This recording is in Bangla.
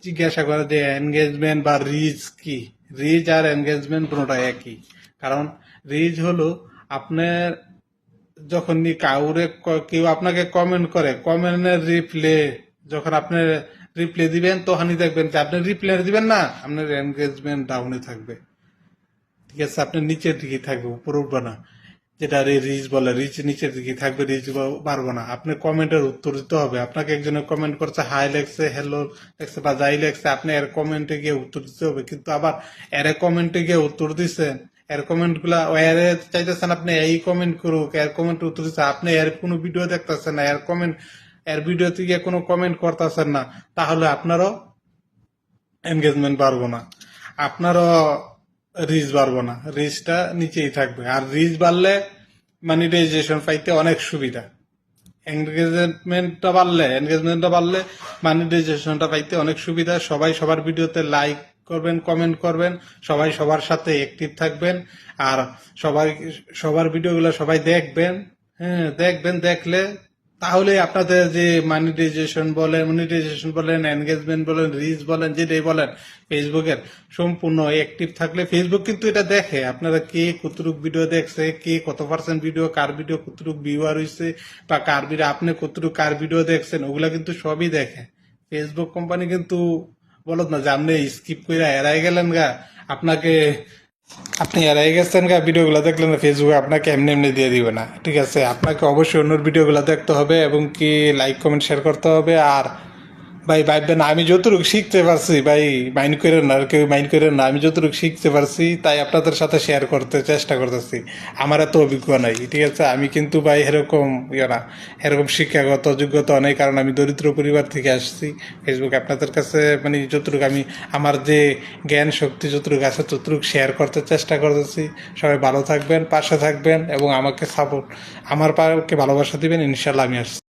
জিজ্ঞাসা করে যে এনগেজমেন্ট বা রিচ কি। রিচ আর এনগেজমেন্ট কোনোটা একই। কারণ রিচ হলো আপনার যখন কাউরে কেউ আপনাকে কমেন্ট করে, কমেন্টের রিপ্লে যখন আপনি রিপ্লে দিবেন তখনই দেখবেন যে আপনি রিপ্লে দিবেন না, আপনার এনগেজমেন্ট ডাউনে থাকবে। ঠিক আছে, আপনার নিচের দিকে থাকবে, উপর উঠবে না। যেটা রিচ বলে, রিচ নিচের দিকে থাকবে, রিচ বাড়বো না। আপনি কমেন্টের উত্তর দিতে হবে। আপনাকে একজনে কমেন্ট করছে, হাই লেখছে, হ্যালো লেখছে বা যাই লেখছে, আপনি এর কমেন্টে গিয়ে উত্তর দিতে হবে। কিন্তু আবার এর কমেন্টে গিয়ে উত্তর দিচ্ছেন, এর কমেন্ট গুলা এর চাইতেছেন আপনি এই কমেন্ট করুক, এর কমেন্ট উত্তর দিচ্ছে, আপনি এর কোনো ভিডিও দেখতেছেন না, এর কমেন্ট এর ভিডিওতে গিয়ে কোনো কমেন্ট করতেছেন না, তাহলে আপনারও এনগেজমেন্ট বাড়বো না, আপনারও রিচ বাড়বো না, রিচটা নিচেই থাকবে। আর রিচ বাড়লে মনিটাইজেশন পাইতে অনেক সুবিধা। এনগেজমেন্টটা বাড়লে মনিটাইজেশনটা পাইতে অনেক সুবিধা। সবাই সবার ভিডিওতে লাইক করবেন, কমেন্ট করবেন, সবাই সবার সাথে অ্যাক্টিভ থাকবেন, আর সবাই সবার ভিডিওগুলো সবাই দেখবেন। হ্যাঁ, দেখবেন, দেখলে তাহলে আপনাদের যে মনিটাইজেশন বলেন, এনগেজমেন্ট বলেন, রিচ বলেন, যেটাই বলেন, ফেসবুকের সম্পূর্ণ অ্যাক্টিভ থাকলে ফেসবুক কিন্তু এটা দেখে আপনারা কে কতটুক ভিডিও দেখছে, কে কত পার্সেন্ট ভিডিও, কার ভিডিও কতটুক ভিউয়ার হয়েছে, বা কার ভিডিও আপনি কতটুক কার ভিডিও দেখছেন, ওগুলা কিন্তু সবই দেখে। ফেসবুক কোম্পানি কিন্তু বলত না যে আপনি স্কিপ করে এড়াই গেলেন গা, আপনাকে আপনি এড়াই গেছেন গা, ভিডিওগুলো দেখলেন না, ফেসবুকে আপনাকে এমনি এমনি দিয়ে দিবে না। ঠিক আছে, আপনাকে অবশ্যই অন্য ভিডিওগুলো দেখতে হবে এবং কি লাইক কমেন্ট শেয়ার করতে হবে। আর ভাই ভাববেন না, আমি যতটুকু শিখতে পারছি ভাই, মাইন্ড করেন না, আর কেউ মাইন্ড করেন না, আমি যতটুকু শিখতে পারছি তাই আপনাদের সাথে শেয়ার করতে চেষ্টা করতেছি। আমার এত অভিজ্ঞ নাই, ঠিক আছে, আমি কিন্তু ভাই এরকম না, এরকম শিক্ষাগত যোগ্যতা নেই, কারণ আমি দরিদ্র পরিবার থেকে আসছি। ফেসবুক আপনাদের কাছে মানে যতটুকু আমি আমার যে জ্ঞান শক্তি যতটুকু আছে ততটুকু শেয়ার করতে চেষ্টা করতেছি। সবাই ভালো থাকবেন, পাশে থাকবেন এবং আমাকে সাপোর্ট, আমার পাকে ভালোবাসা দিবেন, ইনশাল্লাহ আমি আসছি।